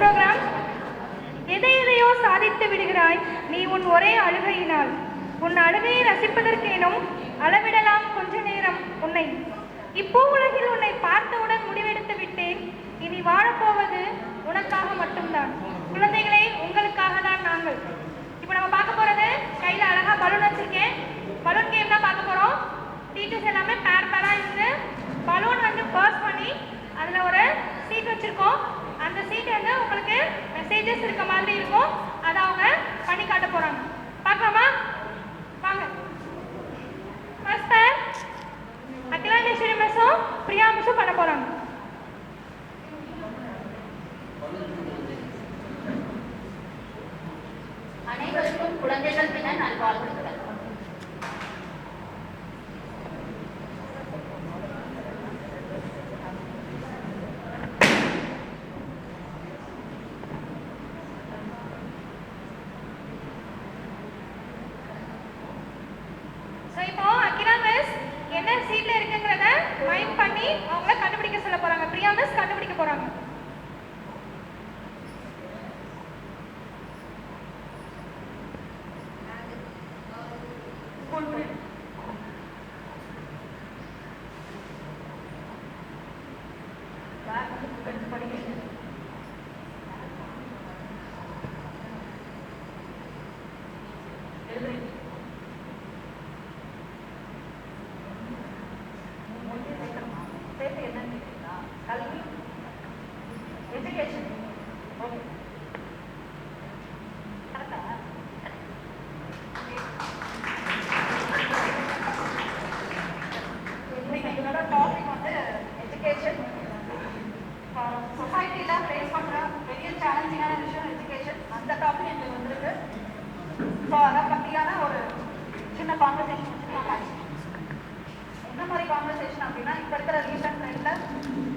Program. எதை எதையோ சாதித்து விடுகிறாய் நீ உன் ஒரே அழுகையினால். உன் அழுகையை ரசிப்பதற்கேனும் அளவிடலாம் கொஞ்ச நேரம் உன்னை. இப்போ உலகில் உன்னை பார்த்தவுடன் முடிவெடுத்து விட்டேன். இனி வாழப்போவது உனக்காக மட்டும்தான். குழந்தைகளே, உங்களுக்காக தான் நாங்கள். இப்போ நம்ம பார்க்க போறது, கையில அழகா பலூன் வச்சிருக்கேன். பலூன் கேம் தான் பார்க்க போறோம். டீச்சர்ஸ் எல்லாமே பேர் பேரா இருந்து பலூன் வந்து பர்ஸ் பண்ணி அதுல ஒரு சீட் வச்சிருக்கோம். அந்த சீட் வந்து உங்களுக்கு மெசேஜஸ் இருக்க மாதிரி இருக்கும். அதை அவங்க பண்ணி காட்ட போறாங்க. பார்க்கலாமா? வாங்க. ஃபர்ஸ்ட் பேர் அகிலாண்டேஸ்வரி மிஸ்ஸும் பிரியா மிஸ்ஸும் பண்ண போறாங்க. அனைவருக்கும் குழந்தைகள் தின நல்வாழ்த்துக்கள். இப்போ அகிலா மிஸ் என்ன சீட்ல இருக்குங்கிறத மைண்ட் பண்ணி அவங்கள கண்டுபிடிக்க சொல்ல போறாங்க. பிரியா மிஸ் கண்டுபிடிக்க போறாங்க. கல்வி, எஜுகேஷன். ஓகே, கரெக்டா? என்னோட டாபிக் வந்து எஜுகேஷன். சொசைட்டியில் ஃபேஸ் பண்ணுற பெரிய சேலஞ்சிங்கான விஷயம் எஜுகேஷன். அந்த டாபிக் எங்களுக்கு வந்துருக்கு. ஸோ அதை பற்றியான ஒரு சின்ன கான்வர்சேஷன் வச்சுருக்காங்க. என்ன மாதிரி கான்வர்சேஷன் அப்படின்னா, இப்போ இருக்கிற ரீசன்ட் ட்ரெண்டில்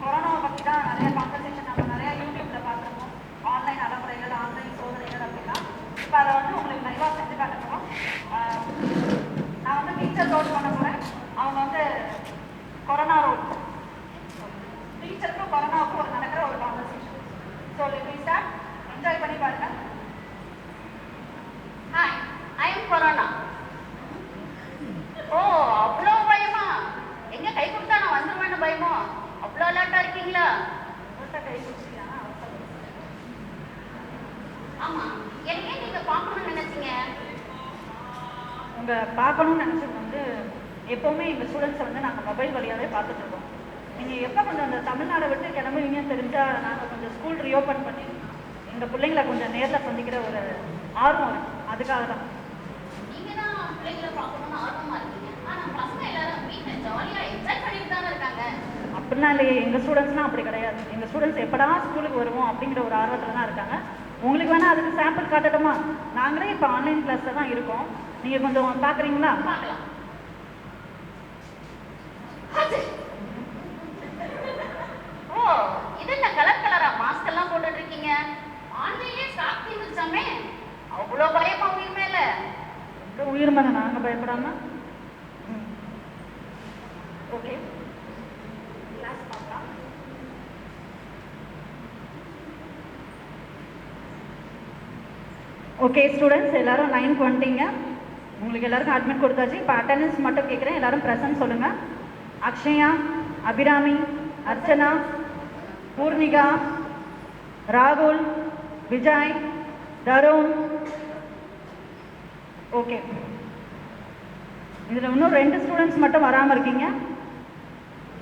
கொரோனாவை பற்றி தான் நிறைய கான்வர்சேஷன் நம்ம நிறையா யூடியூப்பில் பார்த்துருக்கோம். ஆன்லைன் அடமுறைகள், ஆன்லைன் சோதனைகள் அப்படின்னா. இப்போ அதை வந்து உங்களுக்கு லைவாக செஞ்சு காட்டுறோம். நான் வந்து டீச்சர் ரோல் பண்ண போகிறேன். அவங்க வந்து கொரோனா ரோல். டீச்சருக்கும் கொரோனாவுக்கும் ஒரு நடக்கிற ஒரு conversation. So let me start. Enjoy பண்ணி பாருங்க. Hi, I am corona. Oh, அவ்வளோ பயமா? எங்க கை கொடுத்தா நான் வந்துருவேன்னு பயமோ? அவ்வளோ அலர்ட்டா இருக்கீங்களா? கை கொடுத்தீங்கன்னா ஆமா, எனக்கு ஏன் நீங்க பார்க்கணும்னு நினைச்சீங்க? உங்கள் பார்க்கணும்னு நினச்சது வந்து எப்போவுமே எங்கள் ஸ்டூடெண்ட்ஸை வந்து நாங்கள் மொபைல் வழியாகவே பார்த்துட்ருக்கோம். நீங்கள் எப்போ கொஞ்சம் அந்த தமிழ்நாடை விட்டு கிளம்புவீங்கன்னு தெரிஞ்சால் நாங்கள் கொஞ்சம் ஸ்கூல் ரீஓப்பன் பண்ணி எங்கள் பிள்ளைங்களை கொஞ்சம் நேரில் சந்திக்கிற ஒரு ஆர்வம் இருக்குது. அதுக்காக தான். நீங்க தான் பிள்ளைங்களை பார்க்கணும்னு ஆர்வமா இருக்கீங்க. ஆனா பசங்க எல்லாரும் வீட்டில் ஜாலியா என்ஜாய் பண்ணிட்டு தானே இருக்காங்க. அப்படிலாம் இல்லையே, எங்கள் ஸ்டூடெண்ட்ஸ்லாம் அப்படி கிடையாது. எங்கள் ஸ்டூடெண்ட்ஸ் எப்படா ஸ்கூலுக்கு வருவோம் அப்படிங்கிற ஒரு ஆர்வத்தில் தான் இருக்காங்க. உங்களுக்கு வேணால் அதுக்கு சாம்பிள் காட்டட்டுமா? நாங்களே இப்போ ஆன்லைன் கிளாஸில் தான் இருக்கோம். நீங்கள் கொஞ்சம் பார்க்குறீங்களா? பார்க்கலாம். ஓ, இது என்ன கலர் கலரா மாஸ்க் எல்லாம் போட்டுட்டு இருக்கீங்க? ஆன்லைன்லயே ஸ்டாக் தீர்ந்துச்சாமே, அவ்வளோ பயமா உயிர் மேல? உயிர் மேலே நாங்கள் பயப்படாமல். ஓகே, கிளாஸ் பார்க்கலாம். ஓகே ஸ்டூடெண்ட்ஸ், எல்லாரும் லைனுக்கு வந்துட்டீங்க. உங்களுக்கு எல்லாருக்கும் அட்மிட் கொடுத்தாச்சு. இப்போ அட்டெண்டன்ஸ் மட்டும் கேட்குறேன். எல்லாரும் ப்ரெசன்ட் சொல்லுங்கள். அக்ஷயா, அபிராமி, அர்ச்சனா, பூர்ணிகா, ராகுல், விஜய், தருண். ஓகே, இதில் இன்னும் 2 ஸ்டூடெண்ட்ஸ் மட்டும் வராமல் இருக்கீங்க.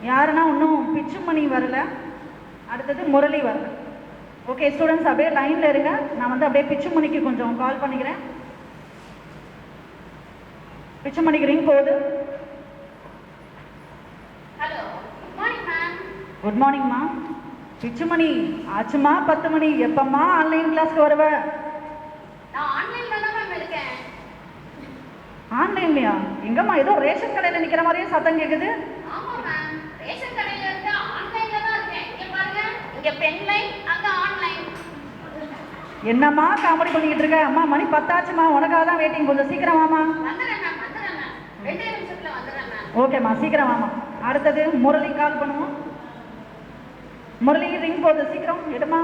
யாருன்னா இன்னும் பிச்சுமணி வரல, அடுத்தது முரளி வரல. ஓகே ஸ்டூடெண்ட்ஸ், அப்படியே லைனில் இருங்க. நான் வந்து அப்படியே பிச்சுமணிக்கு கொஞ்சம் கால் பண்ணிக்கிறேன். பிச்சுமணிக்கு ரிங் போகுது. Hello, good morning ma'am. Good மார்னிங்மா. பிச்சுமணி ஆச்சுமா 10 மணி. எப்பம்மா ஆன்லைன் கிளாஸ்க்கு வருவ? நான் ஆன்லைன்ல தான் மேம் இருக்கேன். ஆன்லைன்லையா? எங்கம்மா ஏதோ ரேஷன் கடையில் நிற்கிற மாதிரியே சத்தம் கேட்குது. ஆமா மேம், ரேஷன் கடையில இருந்து ஆன்லைன்ல தான் இருக்கேன். இங்க பாருங்க, இங்க பென் லைன், அங்க ஆன்லைன். என்னம்மா காமெடி பண்ணிக்கிட்டு இருக்க? அம்மா மணி 10 ஆச்சுமா, உனக்காக தான் வெயிட்டிங். கொஞ்சம் சீக்கிரம் வாமா. வந்துடுறேன் மேம், வந்துடுறேன் மேம். 2 நிமிஷத்துல வந்துடுறேன் மேம். ஓகேம்மா, சீக்கிரம் வாமா. அடுத்தது முரளி கால் பண்ணுவோம். முரளி ரிங் போகுது, சீக்கிரம் எடுமா.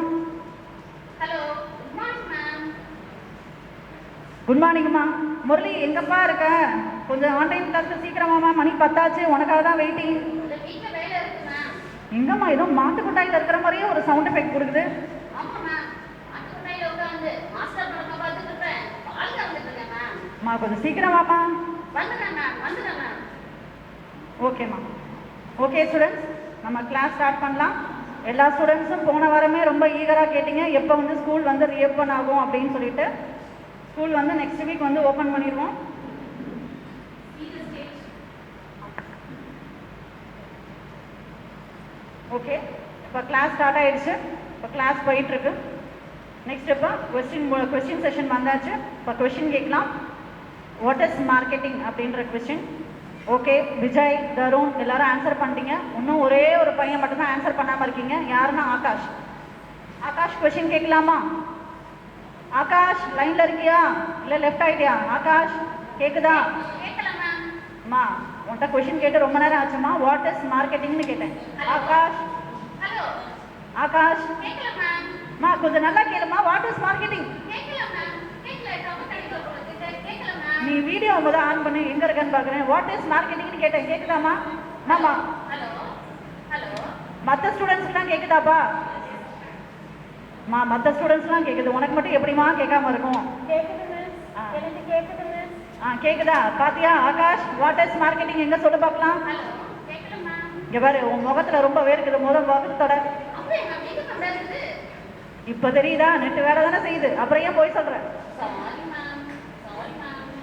குட் மார்னிங்மா. முரளி எங்கப்பா இருக்க? கொஞ்சம் ஆன்லைன் கிளாஸ்க்கு சீக்கிரமாம்மா, மணி 10 ஆச்சு, உனக்காக தான் வெயிட்டிங். இந்த வீட்ல வேலை இருக்கு மேம். எங்கம்மா ஏதோ மாட்டு கொட்டாயில் இருக்கிற மாதிரியே ஒரு சவுண்ட் எஃபெக்ட் கொடுக்குது. ஆமா மேம். அட்டுக்கையில உட்கார்ந்து மாஸ்டர் படத்தை பார்த்துட்டு இருக்கேன். பால் கறந்துட்டு இருக்கேன் மேம். அம்மா கொஞ்சம் சீக்கிரமாப்பா. வந்துடுறேன் மேம். ஓகேம்மா. ஓகே ஸ்டூடெண்ட்ஸ், நம்ம கிளாஸ் ஸ்டார்ட் பண்ணலாம். எல்லா ஸ்டூடெண்ட்ஸும் போன வாரமே ரொம்ப ஈகராக கேட்டிங்க எப்போ வந்து ஸ்கூல் வந்து ரீஓப்பன் ஆகும் அப்படின்னு சொல்லிட்டு. ஸ்கூல் வந்து நெக்ஸ்ட் வீக் வந்து ஓப்பன் பண்ணிடுவோம். ஓகே, இப்போ கிளாஸ் ஸ்டார்ட் ஆயிடுச்சு. இப்போ கிளாஸ் போயிட்டுருக்கு. நெக்ஸ்ட் இப்போ கொஸ்டின் செஷன் வந்தாச்சு. இப்போ கொஸ்டின் கேட்கலாம். வாட் இஸ் மார்க்கெட்டிங் அப்படின்ற கொஸ்டின். ஓகே, விஜய், தருண் எல்லாரும் ஆன்சர் பண்ணிட்டீங்க. இன்னும் ஒரே ஒரு பையன் மட்டும்தான் ஆன்சர் பண்ணாமல் இருக்கீங்க. யாருன்னா ஆகாஷ். ஆகாஷ் கொஸ்டின் கேட்கலாமா? ஆகாஷ் லைன்ல இருக்கியா இல்லை லெஃப்ட் ஆயிட்டியா? ஆகாஷ் கேக்குதா? கேட்கலாம் மேம். அம்மா உன்கிட்ட கொஸ்டின் கேட்டு ரொம்ப நேரம் ஆச்சுமா. வாட் இஸ் மார்க்கெட்டிங்னு கேட்டேன். ஆகாஷ். ஹலோ. ஆகாஷ். கேட்கலாம் மேம். அம்மா கொஞ்சம் நல்லா கேளுமா. What is marketing? கேட்கலாம் மேம். கேட்கல ரொம்ப கடிதம் போடுறது. கேட்கலாம் மேம். நீ வீடியோ முதல்ல ஆன் பண்ணி எங்க இருக்கன்னு பாக்குறேன். வாட் இஸ் மார்க்கெட்டிங்னு கேட்டேன். கேக்குதாமா? மாமா. ஹலோ. மற்ற ஸ்டூடெண்ட்ஸ்க்குலாம் கேக்குதாப்பா? மற்ற ஸ்டூடெண்ட்ஸ்லாம் கேக்குது, உனக்கு மட்டும் எப்படிமா கேட்காம இருக்கும்? கேக்குது மிஸ். எனக்கு கேக்குது மிஸ். கேக்குதா? பாத்தியா ஆகாஷ், வாட் இஸ் மார்க்கெட்டிங் எங்க சொல்லு பார்க்கலாம். ஹலோ. கேட்கலாம் மேம். இங்க பாரு, உன் முகத்துல ரொம்ப வேர்க்குது. முகத்தோட அப்படியே மேம். மேக்கப் பண்றது. இப்ப தெரியுதா? நெட்டு வேலை தானே செய்யுது, அப்புறம் ஏன் போய் சொல்ற? Sorry ma'am.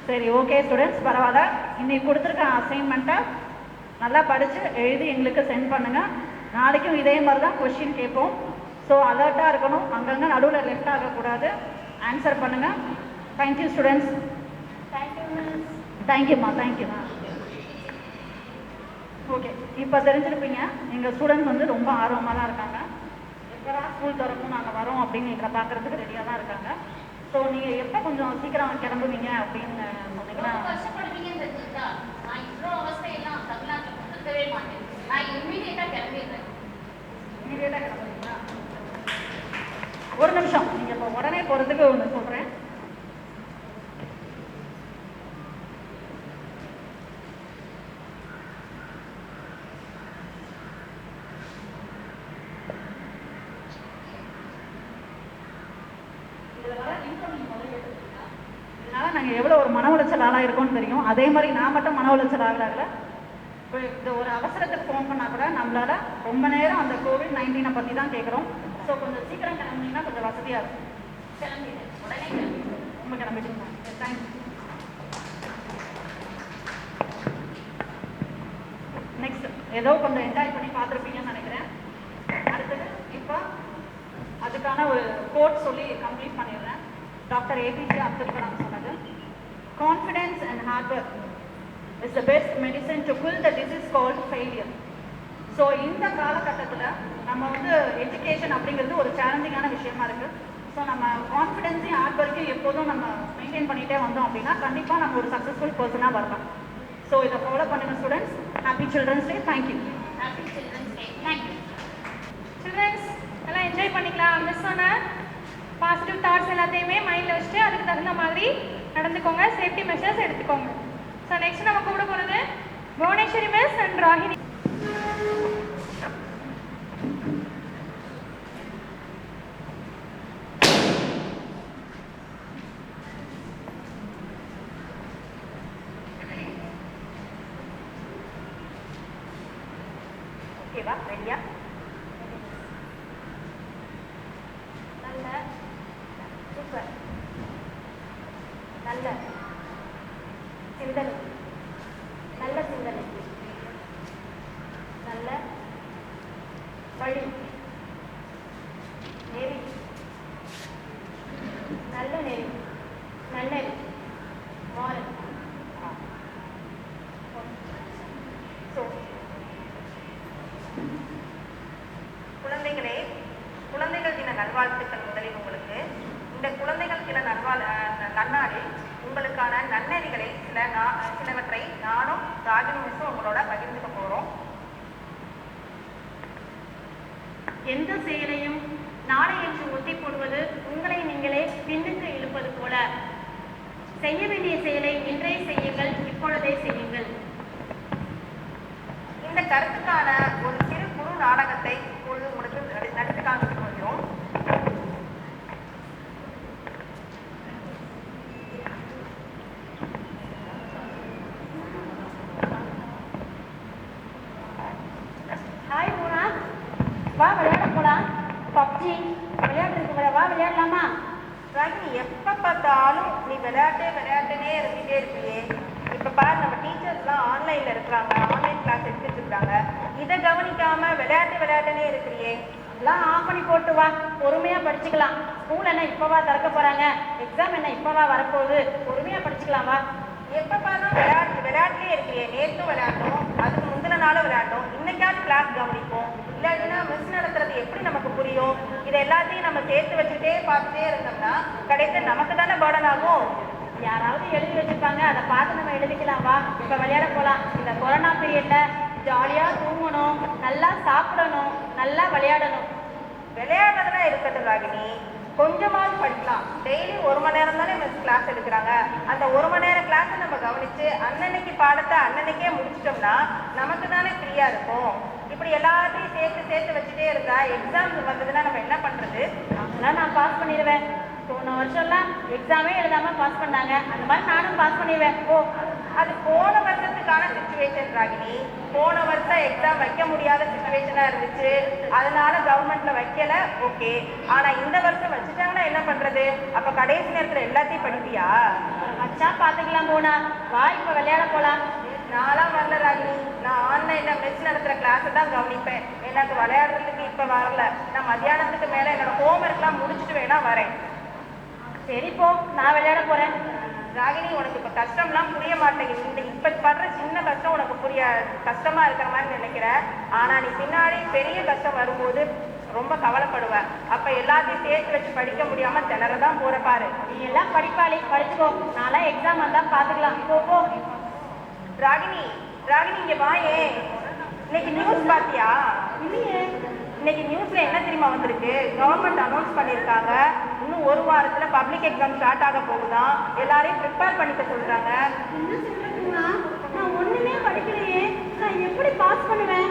சரி, ஓகே ஸ்டூடெண்ட்ஸ், பரவாயில்ல. இன்னைக்கு கொடுத்துருக்க அசைன்மெண்ட்டை நல்லா படித்து எழுதி எங்களுக்கு சென்ட் பண்ணுங்கள். நாளைக்கும் இதே மாதிரி தான் கொஸ்டின் கேட்போம். ஸோ அலர்ட்டாக இருக்கணும். அங்கங்கே நடுவில் லெஃப்ட் ஆகக்கூடாது. ஆன்சர் பண்ணுங்கள். Thank you students. Thank you miss. தேங்க்யூம்மா. தேங்க்யூம்மா. ஓகே, இப்போ தெரிஞ்சிருப்பீங்க எங்கள் ஸ்டூடெண்ட்ஸ் வந்து ரொம்ப ஆர்வமாக தான் இருக்காங்க. எப்போதான் ஸ்கூல் திறக்கும் நாங்கள் வரோம் அப்படின்னு எங்களை பார்க்குறதுக்கு ரெடியாக தான் இருக்காங்க. ஸோ நீங்கள் எப்போ கொஞ்சம் சீக்கிரம் கிளம்புவீங்க அப்படின்னு சொன்னீங்கன்னா. கஷ்டப்படுவீங்கன்னு தெரிஞ்சுக்கிட்டா நான் இவ்வளோ அவஸ்தையெல்லாம் தமிழ்நாட்டில் கொடுத்துருக்கவே மாட்டேன். நான் இம்மீடியட்டாக கிளம்பிடுறேன். இமீடியட்டாக கிளம்புறீங்களா? ஒரு நிமிஷம், நீங்கள் இப்போ உடனே போகிறதுக்கு ஒன்று சொல்கிறேன். இதனால நாங்கள் எவ்வளோ ஒரு மன உளைச்சல் ஆளாயிருக்கோம்னு தெரியும். அதே மாதிரி நான் மட்டும் மன உளைச்சல் ஆகலாகல. இப்போ இந்த ஒரு அவசரத்துக்கு ஃபோன் பண்ணால் கூட நம்மளால ரொம்ப நேரம் அந்த COVID-19 பற்றி தான் கேட்குறோம். ஸோ கொஞ்சம் சீக்கிரம் கிளம்புனீங்கன்னா கொஞ்சம் வசதியாக இருக்கும். கிளம்பிடுறேன். உடனே கிளம்பிடுறேன். ரொம்ப கிளம்பிட்டீங்களா? தேங்க்ஸ். நெக்ஸ்ட் ஏதோ கொஞ்சம் என்ஜாய் பண்ணி பார்த்துருப்பீங்கன்னு நினைக்கிறேன். அடுத்தது இப்போ அதுக்கான ஒரு கோட் சொல்லி கம்ப்ளீட் பண்ணிடுறேன். டாக்டர் APJ அப்துல் கலாம் சொன்னது, confidence and hard work is the best medicine to kill the disease called failure. So இந்த காலகட்டத்தில் நம்ம வந்து எஜுகேஷன் அப்படிங்கிறது ஒரு சேலஞ்சிங்கான விஷயமா இருக்குது. ஸோ நம்ம கான்ஃபிடென்ஸையும் ஹார்ட் ஒர்க்கையும் எப்போதும் நம்ம மெயின்டைன் பண்ணிகிட்டே வந்தோம் அப்படின்னா கண்டிப்பாக நம்ம ஒரு சக்ஸஸ்ஃபுல் பர்சனாக வரலாம். ஸோ இதை ஃபாலோ பண்ணுங்கள் students. Happy childrens day. Thank you. Happy childrens day. Thank you. Childrens எல்லாம் என்ஜாய் பண்ணிக்கலாம். மிஸ் சொன்ன பாசிட்டிவ் தாட்ஸ் எல்லாத்தையுமே மைண்டில் வச்சுட்டு அதுக்கு தகுந்த மாதிரி நடந்துக்கோங்க. சேஃப்டி மெஷர்ஸ் எடுத்துக்கோங்க. ஸோ நெக்ஸ்ட் நம்ம கூட போகிறது புவனேஸ்வரி மிஸ் அண்ட் ராகினி. ஓகேவா? ரெடியா? நல்ல சூப்பர். நல்ல சிந்தனை. நல்ல சிந்தனை. நல்ல வழி. நெறி. நல்ல நெறி. நல்லெறி. மாறல். ஸோ குழந்தைகளே, குழந்தைகள் தின நல்வாழ்த்துக்கள். முதலில் உங்களுக்கு இந்த குழந்தைகள் தின நன்னாளில் உங்களுக்கான நன்னெறிகளை சிலவற்றை நானும் ராகினி மிஸ்ஸும் உங்களோட பகிர்ந்துக்க போகிறோம். எந்த செயலையும் நாளை என்று ஒத்தி போடுவது உங்களை நீங்களே பின்னுக்கு இழுப்பது போல. செய்ய வேண்டிய செயலை இன்றே செய்யுங்கள், இப்பொழுதே செய்யுங்கள். இந்த கருத்துக்கான ஒரு சிறு குறு நாடகத்தை இப்பொழுது உங்களுக்கு நடித்து காண்பித்து கொள்கிறோம். ஹாய் மோனா, வா விளையாட போலாம். பப்ஜி விளையாடுறதுக்கு வா, விளையாடலாமா? ராகினி, எப்ப பார்த்தாலும் நீ விளையாட்டுனே இருந்துட்டே இருப்பியே. இப்ப பாரு, நம்ம டீச்சர்ஸ்லாம் ஆன்லைன்ல இருக்கிறாங்க, ஆன்லைன் கிளாஸ் எடுத்துட்டு இருக்காங்க. இதை கவனிக்காம விளையாட்டுனே இருக்கிறியே. எல்லாம் ஆஃப் பண்ணி போட்டு வா, பொறுமையா படிச்சுக்கலாம். ஸ்கூல் என்ன இப்பவா திறக்க போறாங்க, எக்ஸாம் என்ன இப்பவா வரப்போகுது, பொறுமையா படிச்சுக்கலாம் வா. எப்ப பார்த்தாலும் விளையாட்டுலயே இருக்கிறியே. நேற்றும் விளையாட்டோம், அதுக்கு முந்தின நாளும் விளையாட்டோம். இன்னைக்காவது கிளாஸ் கவனிப்போம். இல்லாட்டினா மிஸ் நடத்துறது எப்படி நமக்கு புரியும்? இதை எல்லாத்தையும் நம்ம சேர்த்து வச்சுட்டே பார்த்துட்டே இருந்தோம்னா கடைசியில் நமக்கு தானே பர்டன் ஆகும். யாராவது எழுதி வச்சிருப்பாங்க, அதை பார்த்து நம்ம எழுதிக்கலாம் வா. இப்ப விளையாட போலாம். இந்த கொரோனா பீரியட்ல ஜாலியா தூங்கணும், நல்லா சாப்பிடணும், நல்லா விளையாடணும். விளையாடுறதுலாம் இருக்கட்டும் ராகினி, கொஞ்சமாவது படிக்கலாம். டெய்லி 1 மணி நேரம் தானே மிஸ் கிளாஸ் எடுக்கிறாங்க. அந்த 1 மணி நேரம் கிளாஸை நம்ம கவனிச்சு அன்னன்னைக்கு பாடத்தை அன்னன்னைக்கே முடிச்சிட்டோம்னா நமக்கு தானே ஃப்ரீயா இருக்கும். இப்படி எல்லாத்தையும் சேர்த்து வச்சுட்டே இருந்தா எக்ஸாம் வந்ததுன்னா நம்ம என்ன பண்றது? அதெல்லாம் நான் பாஸ் பண்ணிடுவேன். போன வருஷம்லாம் எக்ஸாமே எழுதாம பாஸ் பண்ணாங்க, அந்த மாதிரி நானும் பாஸ் பண்ணிடுவேன். ஓ, அது போன வருஷத்துக்கான சிச்சுவேஷன் ராகினி. போன வருஷம் எக்ஸாம் வைக்க முடியாத சிச்சுவேஷனா இருந்துச்சு, அதனால கவர்மெண்ட்ல வைக்கல, ஓகே. ஆனா இந்த வருஷம் வச்சுட்டாங்கன்னா என்ன பண்றது? அப்ப கடைசி நேரத்துல எல்லாத்தையும் படிப்பியா? வச்சா பாத்துக்கலாம் போனா. வா இப்ப விளையாட போலாம். நான்லாம் வரல ராகினி. நான் ஆன்லைன்ல மிஸ் நடத்துற கிளாஸை தான் கவனிப்பேன். எனக்கு விளையாடுறதுக்கு இப்ப வரல. நான் மத்தியானத்துக்கு மேல என்னோட ஹோம்ஒர்க்லாம் முடிச்சுட்டு வேணா வரேன். சரி போ, நான் விளையாட போறேன். ராகினி, உனக்கு இப்ப கஷ்டம்லாம் புரிய மாட்டேங்குது. இந்த இப்ப படுற சின்ன கஷ்டம் உனக்கு கஷ்டமா இருக்கிற மாதிரி நினைக்கிற. ஆனா நீ பின்னாடி பெரிய கஷ்டம் வரும்போது ரொம்ப கவலைப்படுவ. அப்ப எல்லாத்தையும் சேர்த்து வச்சு படிக்க முடியாம திணறதான் போற பாரு. நீ எல்லாம் படிப்பாளி, படிச்சுக்கோ. நான்லாம் எக்ஸாம் வந்தா பாத்துக்கலாம். போ. ராகினி, இங்க வாயே. இன்னைக்கு நியூஸ் பாத்தியா? இல்லையே. இன்னைக்கு நியூஸ்ல என்ன தெரியுமா வந்திருக்கு? கவர்மெண்ட் அனௌன்ஸ் பண்ணியிருக்காங்க, இன்னும் 1 வாரத்துல பப்ளிக் எக்ஸாம் ஸ்டார்ட் ஆக போகுதான். எல்லாரையும் ப்ரிப்பேர் பண்ணிக்க சொல்றாங்க. என்ன சொல்றீங்களா? நான் ஒண்ணுமே படிக்கலையே, நான் எப்படி பாஸ் பண்ணுவேன்?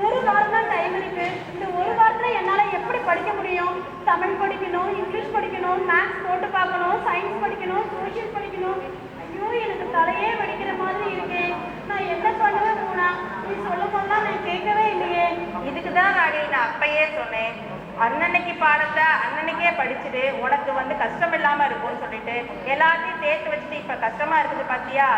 1 வாரம் தான் டைம் இருக்கு. இந்த 1 வாரத்துல என்னால எப்படி படிக்க முடியும்? தமிழ் படிக்கணும், இங்கிலீஷ் படிக்கணும், மேத்ஸ் போட்டு பார்க்கணும், சயின்ஸ் படிக்கணும், சோஷியல் படிக்கணும். ஐயோ, எனக்கு தலையே வெடிக்கிற மாதிரி இருக்கே. நான் என்ன பண்ணுவேன் போனா? நீ சொல்லும் போதெல்லாம் நான் கேட்கவே இல்லையே. இதுக்குதான் ராகினி நான் அப்பயே சொன்னேன், அன்னன்னைக்கு பாடத்தை அன்னன்னைக்கே படிச்சுட்டு உனக்கு கஷ்டம் இல்லாம இருக்கும்னு சொல்லிட்டு எல்லாத்தையும் சேர்த்து வச்சுட்டு இப்ப கஷ்டமா இருக்குது பாத்தியா?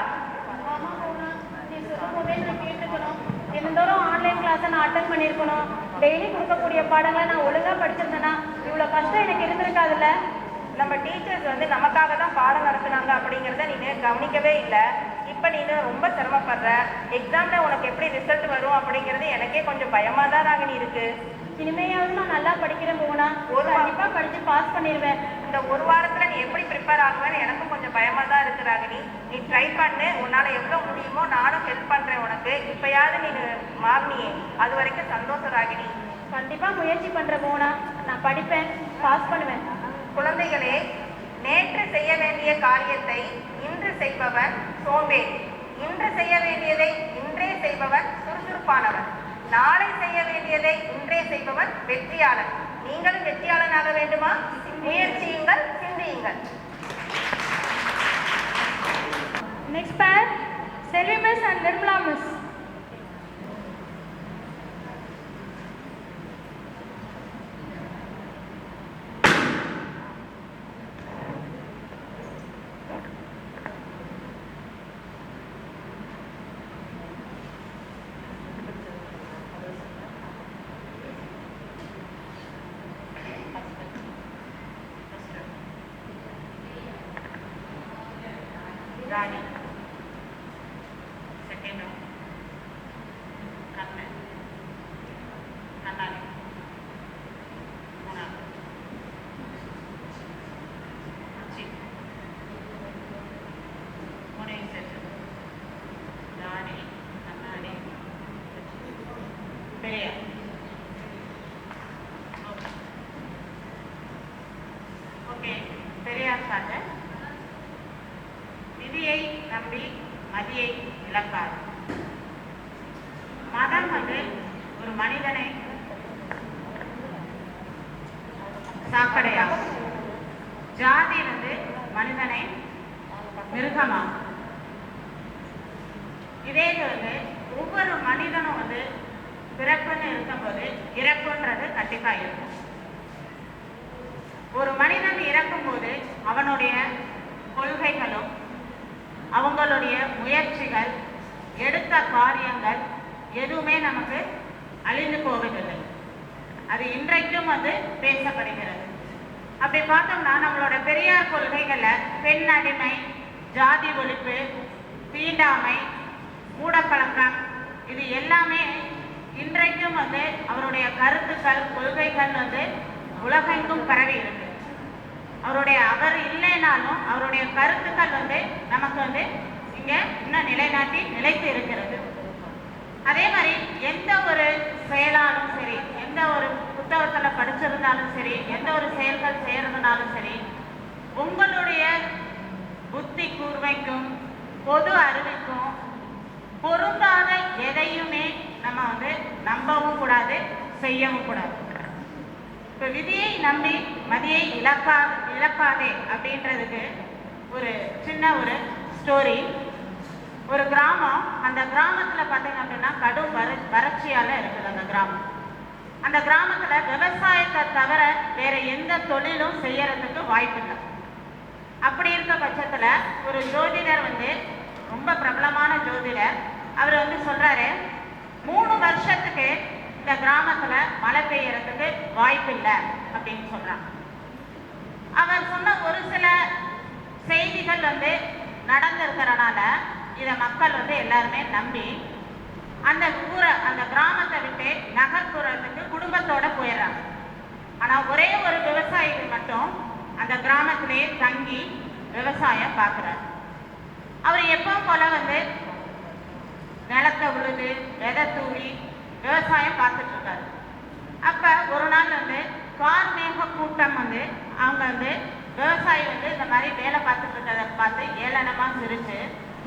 ஆமா போனா, நீ சொல்லும் போதே நான் கேட்டுக்கணும். தினந்தோறும் ஆன்லைன் கிளாஸை நான் அட்டன் பண்ணியிருக்கணும். டெய்லி கொடுக்கக்கூடிய பாடங்களை நான் ஒழுங்கா படிச்சிருந்தேன்னா இவ்வளவு கஷ்டம் எனக்கு இருந்திருக்காதுல்ல. நம்ம டீச்சர்ஸ் நமக்காக தான் பாடம் நடத்துனாங்க அப்படிங்கிறத நீ கவனிக்கவே இல்லை. இப்ப நீ ரொம்ப சிரமப்படுற. எக்ஸாம்ல உனக்கு எப்படி ரிசல்ட் வரும் அப்படிங்கிறது எனக்கே கொஞ்சம் பயமா தான் ராகினி இருக்கு. இனிமையாவது நான் நல்லா படிக்கிறேன் போனா, கண்டிப்பா படிச்சு பாஸ் பண்ணிடுவேன். இந்த 1 வாரத்துல நீ எப்படி ப்ரிப்பேர் ஆகுவேன்னு எனக்கும் கொஞ்சம் பயமா தான் இருக்கு ராகினி. நீ ட்ரை பண்ணு, உன்னால எவ்வளவு முடியுமோ நானும் ஹெல்ப் பண்றேன் உனக்கு. இப்பயாவது நீ மாறினியே, அது வரைக்கும் சந்தோஷம் ராகினி. கண்டிப்பா முயற்சி பண்றேன் போனா, நான் படிப்பேன், பாஸ் பண்ணுவேன். குழந்தைகளே, நேற்று செய்ய வேண்டிய காரியத்தை இன்று செய்பவன் சோம்பேறி. இன்று செய்ய வேண்டியதை இன்றே செய்பவன் சுறுசுறுப்பானவன். நாளை செய்ய வேண்டியதை இன்றே செய்பவன் வெற்றியாளன். நீங்களும் வெற்றியாளனாக வேண்டுமா? முயற்சியுங்கள், சிந்தியுங்கள். Next pair, Selvi Miss and Nirmala Miss. Rani, second Kannan, கண்ணாடி, மூணாவது மூணே செட்டு. ராணி, கண்ணாடி, பெரியா. Okay, Periyar sir. விதியை நம்பி மதியை இழக்காது. மதம் வந்து ஒரு மனிதனை சாக்கடையாகும். ஜாதி வந்து மனிதனை மிருகமாகும். இதே வந்து ஒவ்வொரு மனிதனும் வந்து பிறப்புன்னு இருக்கும்போது இறப்புன்றது கண்டிப்பா இருக்கும். ஒரு மனிதன் இறக்கும்போது அவனுடைய கொள்கைகளும் அவங்களுடைய முயற்சிகள் எடுத்த காரியங்கள் எதுவுமே நமக்கு அழிந்து போவதில்லை. அது இன்றைக்கும் வந்து பேசப்படுகிறது. அப்படி பார்த்தோம்னா நம்மளோட பெரியார் கொள்கைகள்ல பெண் அடிமை, ஜாதி ஒழிப்பு, தீண்டாமை, மூடப்பழக்கம் இது எல்லாமே இன்றைக்கும் வந்து அவருடைய கருத்துக்கள் கொள்கைகள் வந்து உலகெங்கும் பரவி இருக்கு. அவர் இல்லைனாலும் அவருடைய கருத்துக்கள் வந்து நமக்கு வந்து இங்க இன்னும் நிலைத்து இருக்கிறது. அதே மாதிரி எந்த ஒரு செயலாலும் சரி, எந்த ஒரு புத்தகத்துல படிச்சிருந்தாலும் சரி, எந்த ஒரு செயல்கள் செய்யறதுனாலும் சரி, உங்களுடைய புத்தி கூர்மைக்கும் பொது அறிவுக்கும் பொருந்தாத எதையுமே நம்ம வந்து நம்பவும் கூடாது, செய்யவும் கூடாது. இப்ப விதியை நம்பி மதியை இழப்பாதே அப்படின்றதுக்கு ஒரு சின்ன ஒரு ஸ்டோரி. ஒரு கிராமம், அந்த கிராமத்துல பார்த்தீங்க அப்படின்னா கடும் வறட்சியால இருக்குது அந்த கிராமம். அந்த கிராமத்துல விவசாயத்தை தவிர வேற எந்த தொழிலும் செய்யறதுக்கு வாய்ப்பு இல்லை. அப்படி இருக்க பட்சத்துல ஒரு ஜோதிடர் வந்து, ரொம்ப பிரபலமான ஜோதிடர், அவர் வந்து சொல்றாரு, 3 வருஷத்துக்கு இந்த கிராமத்துல மழை பெய்யறதுக்கு வாய்ப்பு இல்லை அப்படின்னு சொல்றாங்க. அவர் சொன்ன ஒரு சில செய்திகள் வந்து நடந்திருக்கிறனால இதை மக்கள் வந்து எல்லாருமே நம்பி அந்த கிராமத்தை விட்டு நகர்ப்புறத்துக்கு குடும்பத்தோட போயிடுறாங்க. ஆனா ஒரே ஒரு விவசாயிகள் மட்டும் அந்த கிராமத்திலேயே தங்கி விவசாயம் பார்க்கிறார். அவர் எப்பவும் போல வந்து நிலத்தை உழுது விதை தூவி விவசாயம் பார்த்துட்டு இருக்காரு. அப்ப ஒரு நாள் வந்து கார்மேக கூட்டம் வந்து அவங்க வந்து விவசாயி வந்து இந்த மாதிரி வேலை பார்த்துட்டு இருக்கிறத பார்த்து ஏளனமா சிரிச்சு,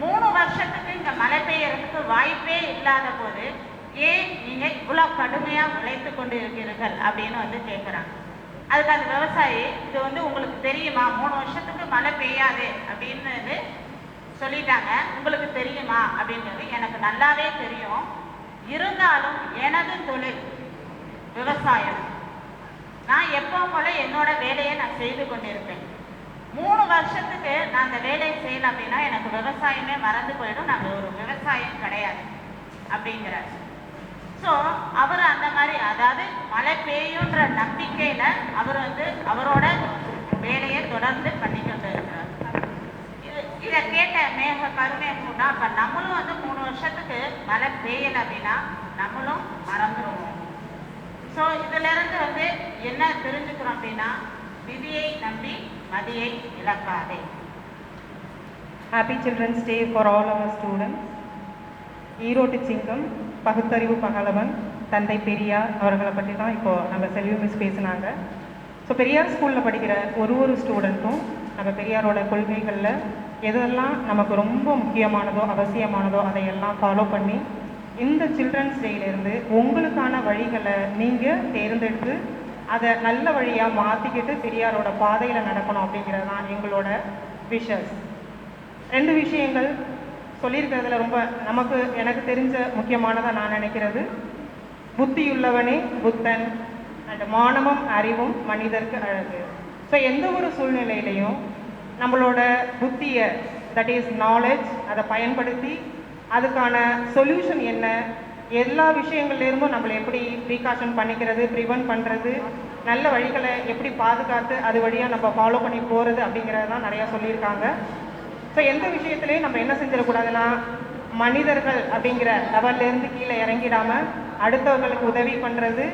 3 வருஷத்துக்கு இங்க மழை பெய்யறதுக்கு வாய்ப்பே இல்லாத போது ஏன் நீங்க இவ்வளவு கடுமையா உழைத்து கொண்டு இருக்கிறீர்கள் அப்படின்னு வந்து கேட்கிறாங்க. அதுக்கு அந்த விவசாயி, இது வந்து உங்களுக்கு தெரியுமா, 3 வருஷத்துக்கு மழை பெய்யாது அப்படின்னு சொல்லிட்டாங்க, உங்களுக்கு தெரியுமா அப்படின்றது எனக்கு நல்லாவே தெரியும். இருந்தாலும் எனது தொழில் விவசாயம், நான் எப்பவும் போல என்னோட வேலையை நான் செய்து கொண்டிருப்பேன். 3 வருஷத்துக்கு நான் அந்த வேலையை செய்யல அப்படின்னா எனக்கு விவசாயமே மறந்து போயிடும், நாங்கள் ஒரு விவசாயம் கிடையாது அப்படிங்கிறார். ஸோ அவர் அந்த மாதிரி, அதாவது மழை பெய்யுன்ற நம்பிக்கையில அவர் வந்து அவரோட வேலையை தொடர்ந்து பண்ணிக்கொண்டு இருக்கிறார். இதை கேட்ட கருமேகம்னா, அப்ப நம்மளும் வந்து 3 வருஷத்துக்கு மழை பெய்யலை அப்படின்னா நம்மளும் மறந்துடுவோம். ஸோ இதுல இருந்து வந்து என்ன தெரிஞ்சுக்கிறோம் அப்படின்னா, விதியை நம்பி மதியை இழக்காதே. Happy Children's Day for all our students. ஈரோட்டு சிங்கம், பகுத்தறிவு பகலவன், தந்தை பெரியார் அவர்களை பற்றி தான் இப்போ நம்ம செல்வி மிஸ் பேசினாங்க. ஸோ பெரியார் ஸ்கூலில் படிக்கிற ஒரு ஸ்டூடெண்ட்டும் நம்ம பெரியாரோட கொள்கைகளில் எதெல்லாம் நமக்கு ரொம்ப முக்கியமானதோ அவசியமானதோ அதையெல்லாம் ஃபாலோ பண்ணி இந்த சில்ட்ரன்ஸ் டேயிலேருந்து உங்களுக்கான வழிகளை நீங்கள் தேர்ந்தெடுத்து அதை நல்ல வழியாக மாற்றிக்கிட்டு பெரியாரோட பாதையில் நடக்கணும் அப்படிங்கிறது தான் எங்களோட விஷஸ். 2 விஷயங்கள் சொல்லியிருக்கிறதுல ரொம்ப எனக்கு தெரிஞ்ச முக்கியமானதாக நான் நினைக்கிறது, புத்தியுள்ளவனே புத்தன் அண்ட் மானமும் அறிவும் மனிதருக்கு அழகு. ஸோ எந்த ஒரு சூழ்நிலையிலையும் நம்மளோட புத்தியை, தட் இஸ் நாலேஜ், அதை பயன்படுத்தி அதுக்கான சொல்யூஷன் என்ன, எல்லா விஷயங்கள்லேருந்தும் நம்மளை எப்படி ப்ரீகாஷன் பண்ணிக்கிறது, ப்ரிவென்ட் பண்ணுறது, நல்ல வழிகளை எப்படி பாதுகாத்து அது வழியாக நம்ம ஃபாலோ பண்ணி போகிறது அப்படிங்கிறது தான் நிறையா சொல்லியிருக்காங்க. ஸோ எந்த விஷயத்துலையும் நம்ம என்ன செஞ்சிடக்கூடாதுன்னா, மனிதர்கள் அப்படிங்கிற லெவல்லேருந்து கீழே இறங்கிடாமல் அடுத்தவர்களுக்கு உதவி பண்ணுறது,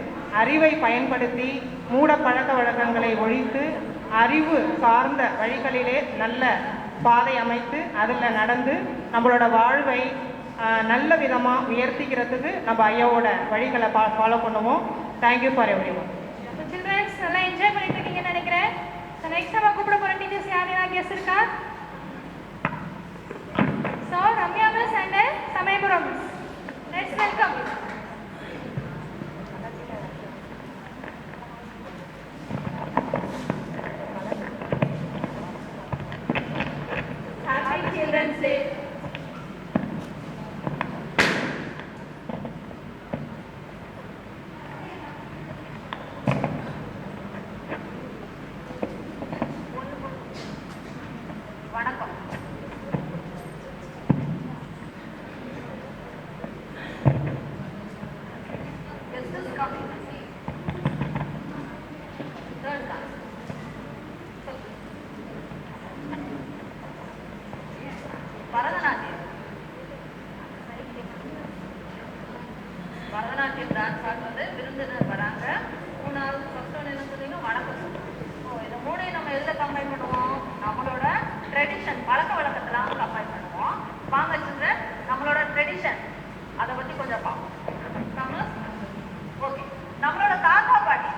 அறிவை பயன்படுத்தி மூட பழக்க வழக்கங்களை ஒழித்து அறிவு சார்ந்த வழிகளிலே நல்ல பாதை அமைத்து அதில் நடந்து நம்மளோட வாழ்வை நல்ல விதமாக உயர்த்திக்கிறதுக்கு நம்ம ஐயாவோட வழிகளை ஃபாலோ பண்ணுவோம். Thank you for everyone. சில்ட்ரன்ஸ் நல்லா என்ஜாய் பண்ணிட்டு இருக்கீங்கன்னு நினைக்கிறேன். நெக்ஸ்ட் நம்ம கூப்பிட போகிற டீச்சர்ஸ் யார் கெஸ்ட் இருக்கா? Let's welcome. Happy Children's Day. வணக்கம். Is this coming? Third class. Bharatanatyam. Bharatanatyam dance ஆடுறது விருந்தினர் வராங்க. மூணாவது ஃபர்ஸ்ட் ஒன்று என்ன சொன்னீங்க? வணக்கம். ஓ, இந்த மூணையும் நம்ம எதில் கம்பைன் பண்ணுவோம்? நம்மளோட ட்ரெடிஷன், பழக்க வழக்கத்தெல்லாம் கம்பைன் பண்ணுவோம். வாங்க சில்ட்ரன், நம்மளோட ட்ரெடிஷன் அதை பற்றி கொஞ்சம் பார்ப்போம். ஓகே, நம்மளோட தாத்தா பாட்டி,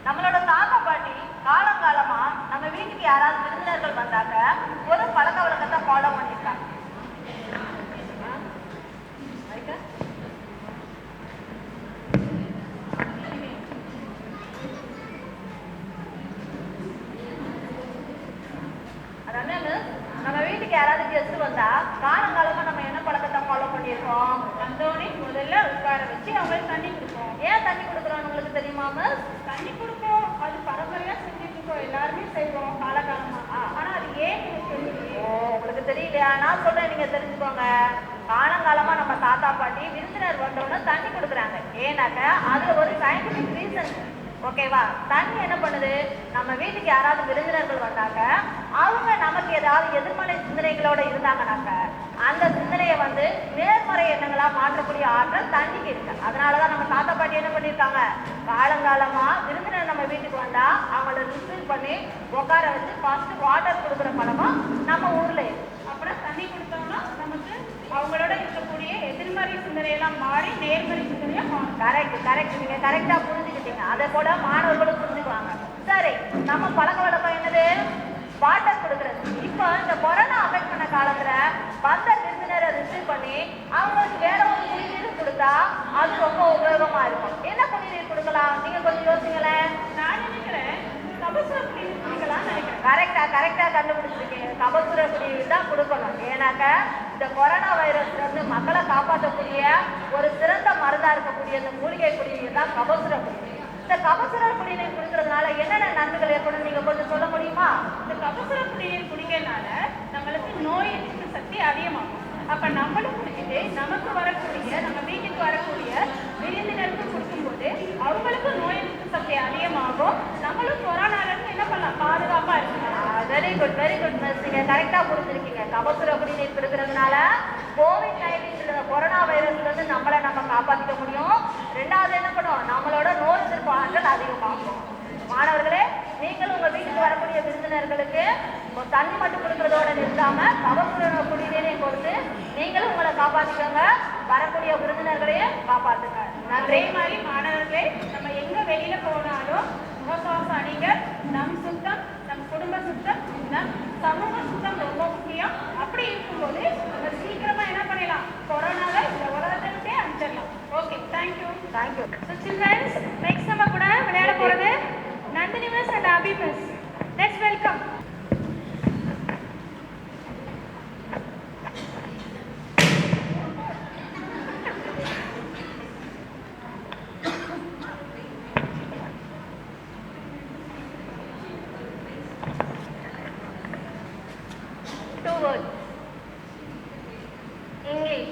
நம்மளோட தாத்தா பாட்டி காலங்காலமா நம்ம வீட்டுக்கு யாராவது விருந்தினர்கள் வந்தாக்க ஒரு பழக்க வழக்கத்தை ஃபாலோ பண்ணியிருக்காங்க. அதாவது நம்ம வீட்டுக்கு யாராவது கெஸ்ட் வந்தா காலங்காலமா நம்ம என்ன பழக்கத்தை ஃபாலோ பண்ணியிருக்கோம்? வந்தோடனே முதல்ல உட்கார வச்சு அவங்களுக்கு தண்ணி கொடுப்போம். ஏன் தண்ணி கொடுக்குறோம்னு உங்களுக்கு தெரியுமா மிஸ்? தண்ணி கொடுப்போம், அது பரம்பரையா செஞ்சுட்டு இருக்கோம், எல்லாருமே செய்வோம் காலகாலமா. ஆனா அது ஏன் எனக்கு தெரியலையே. ஓ, உங்களுக்கு தெரியலையா? நான் சொல்றேன், நீங்க தெரிஞ்சுக்கோங்க. காலங்காலமா நம்ம தாத்தா பாட்டி விருந்தினர் வந்தோன்னா தண்ணி கொடுக்குறாங்க. ஏன்னாக்க அதுல ஒரு சயின்டிபிக் ரீசன். ஓகேவா? தண்ணி என்ன பண்ணுது? நம்ம வீட்டுக்கு யாராவது விருந்தினர்கள் வந்தாக்க அவங்க நமக்கு ஏதாவது எதிர்மறை சிந்தனைகளோட இருந்தாங்கனாக்க அந்த சிந்தனையை வந்து நேர்மறை எண்ணங்களா மாற்றக்கூடிய ஆற்றல் தண்ணிக்கு இருக்கு. அதனாலதான் நம்ம தாத்தா பாட்டி என்ன பண்ணியிருக்காங்க, காலங்காலமா விருந்தினர் நம்ம வீட்டுக்கு வந்தா அவங்கள ரிசீவ் பண்ணி உட்கார வச்சு ஃபர்ஸ்ட் வாட்டர் கொடுக்குற பழக்கம் நம்ம ஊர்ல இருக்கு. அப்புறம் தண்ணி கொடுத்தோம்னா நமக்கு அவங்களோட இருக்கக்கூடிய எதிர்மறை சிந்தனையெல்லாம் மாறி நேர்மறை சிந்தனையா மாறும். கரெக்ட், நீங்க கரெக்டா புரிஞ்சுக்கிட்டீங்க. அதை போல மாணவர்களும் புரிஞ்சுக்குவாங்க. சரி, நம்ம பழக்க வழக்கம் என்னது? வாட்டர் கொடுக்குறது. இப்போ இந்த கொரோனா அஃபெக்ட் பண்ண காலத்துல வந்த விருந்தினரை ரிசீவ் பண்ணி அவங்களுக்கு வேற ஒரு குடிநீர் கொடுத்தா அது ரொம்ப உபயோகமா இருக்கும். என்ன குடிநீர் கொடுக்கலாம்? நீங்க கொஞ்சம் யோசிங்களேன். நான் நினைக்கிறேன் கபசுர குடிநீர் குடிக்கலாம்னு நினைக்கிறேன். கரெக்டா கண்டுபிடிச்சிருக்கீங்க. கபசுர குடிநீர் தான் கொடுக்கணும். ஏன்னாக்க இந்த கொரோனா வைரஸ்ல இருந்து மக்களை காப்பாற்றக்கூடிய ஒரு சிறந்த மருந்தா இருக்கக்கூடிய இந்த மூலிகை குடிநீர் தான் கபசுர குடிநீர். இந்த கபசுர குடிநீர் குடிக்கிறதுனால என்னென்ன நன்மைகள் ஏற்படும் நீங்க கொஞ்சம் சொல்ல முடியுமா? இந்த கபசுர குடிநீர் குடிக்கிறதுனால நம்மளுக்கு நோய் எதிர்ப்பு சக்தி அதிகமாகும். அப்ப நம்மளும் குடிச்சிட்டு நமக்கு வரக்கூடிய, நம்ம வீட்டுக்கு வரக்கூடிய விருந்தினருக்கு கொடுக்கும்போது அவங்களுக்கு நோய் எதிர்ப்பு சக்தி அதிகமாகும். நம்மளும் கொரோனால இருந்து என்ன பண்ணலாம், பாதுகாப்பா இருக்கலாம். Very good miss. நீங்க கரெக்டா புரிஞ்சிருக்கீங்க. கபசுர குடிநீர் கொடுக்கறதுனால COVID-19 கொரோனா வைரஸ்ல இருந்து நம்மளை நம்ம காப்பாற்றிக்க முடியும். ரெண்டாவது என்ன பண்ணுவோம், நம்மளோட நோய் எதிர்ப்பு ஆற்றல் அதிகமாகும். மாணவர்களே, நீங்களும் உங்க வீட்டுக்கு வரக்கூடிய விருந்தினர்களுக்கு தண்ணி மட்டும் கொடுக்கறதோட நிறுத்தாம கபசுர குடிநீரையும் கொடுத்து நீங்களும் உங்களை காப்பாற்றிக்கோங்க, வரக்கூடிய விருந்தினர்களையும் காப்பாற்றுங்க. அதே மாதிரி மாணவர்களே, நம்ம எங்க வெளியில போனாலும் முகக்கவசம் அணிங்க. நம் சுத்தம், நம் குடும்ப சுத்தம், நம் சமூக சுத்தம் ரொம்ப முக்கியம். அப்படி இருக்கும்போது நம்ம சீக்கிரமா என்ன பண்ணலாம், கொரோனாவை இந்த உலகத்தை விட்டே அனுப்பிச்சிடலாம். Okay, thank you. So children, next நம்ம கூட விளையாட போறது Nandini miss and Abhi miss. Let's welcome. Two words. English.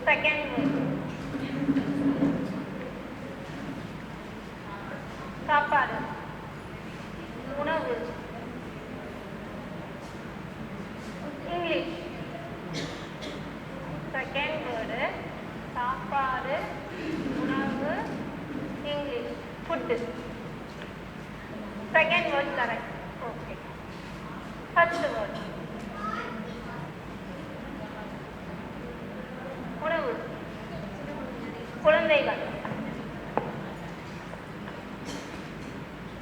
Second word. சாப்பாடு, உணவு. இங்கிலீஷ். செகண்ட் வேர்டு சாப்பாடு, உணவு, English food. Second word correct. Okay. First word உணவு, குழந்தைகள்.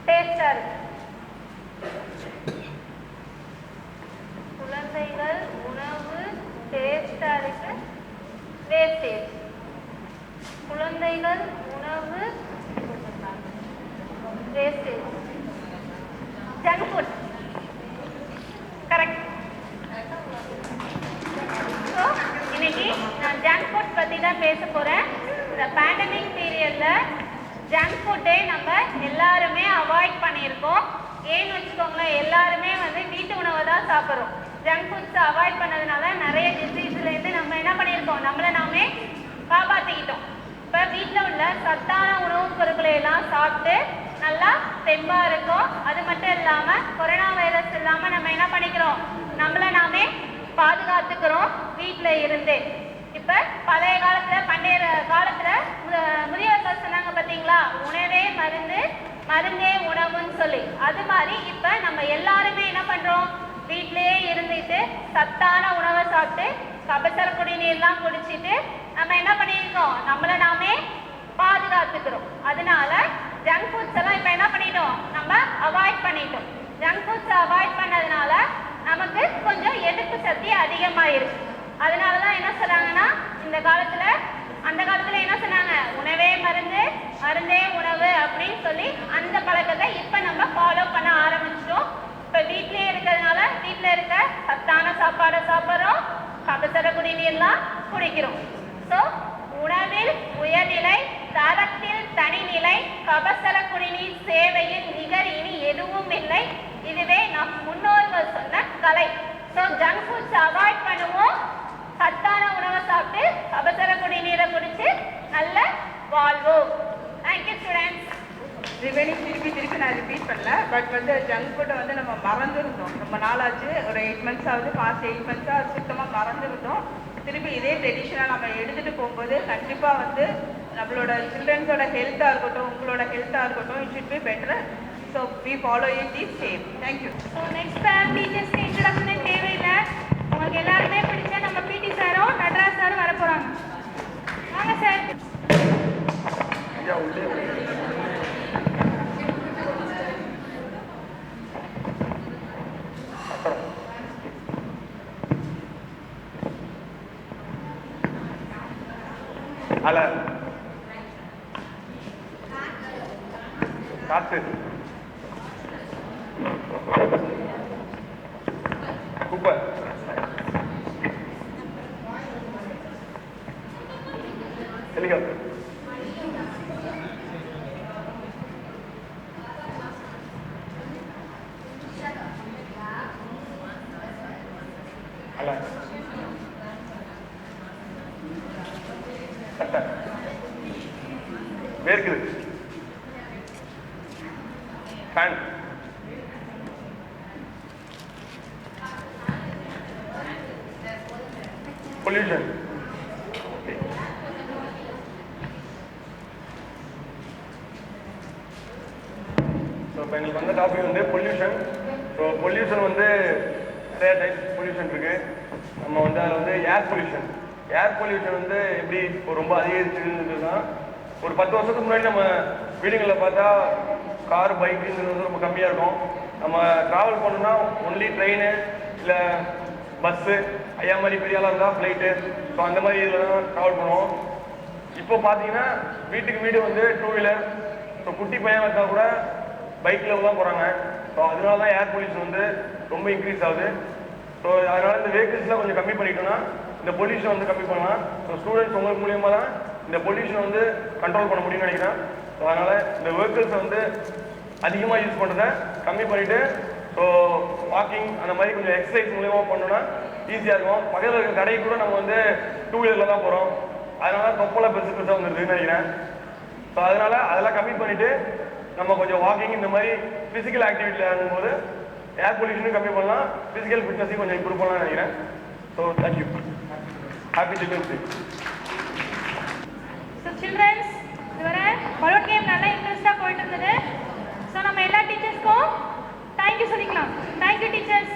டேஸ்டா இருக்கு. குப்பைகள், உணவு, wastage, junk food. Correct. So இன்னைக்கு நான் ஜங்க் ஃபுட் பற்றி தான் பேச போகிறேன். இந்த பேண்டமிக் பீரியடில் ஜங்க் ஃபுட்டே நம்ம எல்லாருமே அவாய்ட் பண்ணியிருக்கோம். ஏன்னு வச்சுக்கோங்களேன், எல்லாருமே வந்து வீட்டு உணவை தான் சாப்பிட்றோம். ஜங்க் ஃபுட்ஸை அவாய்ட் பண்ணதுனால நிறைய டிசீஸ்லேருந்து நம்ம என்ன பண்ணியிருக்கோம், நம்மளை நாமே காப்பாற்றிக்கிட்டோம். இப்போ வீட்டில் உள்ள சத்தான உணவுப் பொருட்களை எல்லாம் சாப்பிட்டு நல்லா தெம்பாக இருக்கும். அது மட்டும் இல்லாமல் கொரோனா வைரஸ் இல்லாமல் நம்ம என்ன பண்ணிக்கிறோம், நம்மளை நாமே பாதுகாத்துக்கிறோம் வீட்டில் இருந்து. இப்போ பழைய காலத்தில் பண்டைய காலத்தில் முதியவர்கள் சொன்னாங்க பார்த்தீங்களா, உணவே மருந்து, மருந்தே உணவுன்னு சொல்லி. அது மாதிரி இப்போ நம்ம எல்லாருமே என்ன பண்ணுறோம், வீட்டிலேயே இருந்துட்டு சத்தான உணவை சாப்பிட்டு கபசர குடிநீர்லாம் குடிச்சிட்டு நம்ம என்ன பண்ணியிருக்கோம், நம்மளை நாமே பாதுகாத்துக்கிறோம். அதனால ஜங்க் ஃபுட்ஸ் எல்லாம் இப்போ என்ன பண்ணிட்டோம், நம்ம அவாய்ட் பண்ணிட்டோம். ஜங்க் ஃபுட்ஸை அவாய்ட் பண்ணதுனால நமக்கு கொஞ்சம் எதிர்ப்பு சக்தி அதிகமாயிருக்கு. அதனால தான் என்ன சொன்னாங்கன்னா, அந்த காலத்தில் என்ன சொன்னாங்க, உணவே மருந்து, மருந்தே உணவு அப்படின்னு சொல்லி அந்த பழக்கத்தை இப்போ நம்ம ஃபாலோ பண்ண ஆரம்பிச்சிட்டோம். இப்போ வீட்டிலேயே இருக்கிறதுனால வீட்டில் இருக்க சத்தான சாப்பாடை சாப்பிட்றோம், கபசர குடிநீர்லாம் குடிக்கிறோம். ஸோ உணவில் உயர்நிலை, தரத்தில் தனிநிலை, கபசர குடிநீர் சேவையில் நிகர் இனி எதுவும் இல்லை. இதுவே நம் முன்னோர்கள் சொன்ன கலை. ஸோ ஜங்க் ஃபுட்ஸ் அவாய்ட் பண்ணுவோம், சத்தான உணவை சாப்பிட்டு கபசர குடிநீரை குடிச்சு நல்ல வாழ்வோம். Thank you students. ரிமைனிங் திருப்பி நான் ரிப்பீட் பண்ணல. பட் வந்து ஜங்க் ஃபுட்டை வந்து நம்ம மறந்துருந்தோம். ரொம்ப நாளாச்சு, ஒரு 8 months ஆகுது, பாஸ்ட் 8 months அது சுத்தமாக மறந்துருந்தோம். திருப்பி இதே ட்ரெடிஷனாக நம்ம எடுத்துகிட்டு போகும்போது கண்டிப்பாக வந்து நம்மளோட சில்ட்ரன்ஸோட ஹெல்த்தாக இருக்கட்டும், உங்களோட ஹெல்த்தாக இருக்கட்டும், it should be better. So we follow it is same. Thank you. So next பேர் டீச்சர்ஸ்க்கு இன்ட்ரடக்ஷனே தேவையில்லை. உங்களுக்கு எல்லாருமே பிடிச்ச நம்ம பிடி சாரும் நடராஜ் சாரும் வர போகிறாங்க. வாங்க சார். அல காத்து குப்பை ஹெலிகாப்டர் அல சட்டை வேர்க்குது ஃபேன் பொல்யூஷன் ஸோ இப்போ எங்களுக்கு வந்த டாபிக் வந்து பொல்யூஷன். ஸோ பொல்யூஷன் வந்து நிறைய டைப் பொல்யூஷன் இருக்கு. நம்ம வந்து அதில் வந்து ஏர் பொல்யூஷன் வந்து எப்படி இப்போ ரொம்ப அதிகரிச்சுன்னா, ஒரு 10 வருஷத்துக்கு முன்னாடி நம்ம வீடுகளில் பார்த்தா கார் பைக்குங்கிறது வந்து ரொம்ப கம்மியாக இருக்கும். நம்ம ட்ராவல் பண்ணணும்னா ஒன்லி ட்ரெயின் இல்லை பஸ்ஸு, ஐயா மாதிரி பெரிய ஆளாக இருந்தால் ஃப்ளைட்டு, ஸோ அந்த மாதிரி இதில் தான் ட்ராவல் பண்ணுவோம். இப்போ பார்த்தீங்கன்னா வீட்டுக்கு வீடு வந்து 2 வீலர், ஸோ குட்டி பையன் இருந்தால் கூட பைக்கில் தான் போகிறாங்க. ஸோ அதனால தான் ஏர் பொல்யூஷன் வந்து ரொம்ப இன்க்ரீஸ் ஆகுது. ஸோ அதனால் இந்த வெஹிக்கிள்ஸ்லாம் கொஞ்சம் கம்மி பண்ணிட்டோம்னா இந்த பொல்யூஷன் வந்து கம்மி பண்ணலாம். ஸோ ஸ்டூடெண்ட்ஸ் உங்களுக்கு மூலியமாக தான் இந்த பொல்யூஷனை வந்து கண்ட்ரோல் பண்ண முடியும்னு நினைக்கிறேன். ஸோ அதனால் இந்த வெஹிக்கிள்ஸை வந்து அதிகமாக யூஸ் பண்ணுறதை கம்மி பண்ணிவிட்டு, ஸோ வாக்கிங் அந்த மாதிரி கொஞ்சம் எக்ஸசைஸ் மூலியமாக பண்ணோன்னா ஈஸியாக இருக்கும். பக்கத்தில் இருக்கிற கடைக்கு கூட நம்ம வந்து 2 வீலரில் தான் போகிறோம். அதனால தொப்பலை பெருசாக வந்துருதுன்னு நினைக்கிறேன். ஸோ அதனால் அதெல்லாம் கம்மி பண்ணிவிட்டு நம்ம கொஞ்சம் வாக்கிங் இந்த மாதிரி ஃபிசிக்கல் ஆக்டிவிட்டியில் ஆகும்போது ஏர் பொல்யூஷனும் கம்மி பண்ணலாம், ஃபிசிக்கல் ஃபிட்னஸையும் கொஞ்சம் இம்ப்ரூவ் பண்ணலாம்னு நினைக்கிறேன். So thank you. Happy childrens day. So childrens, இதுவரை பலூன் கேம் நல்லா இன்ட்ரெஸ்டாக போயிட்டு இருந்தது. ஸோ நம்ம எல்லா டீச்சர்ஸ்க்கும் தேங்க்யூ சொல்லிக்கலாம். Thank you teachers.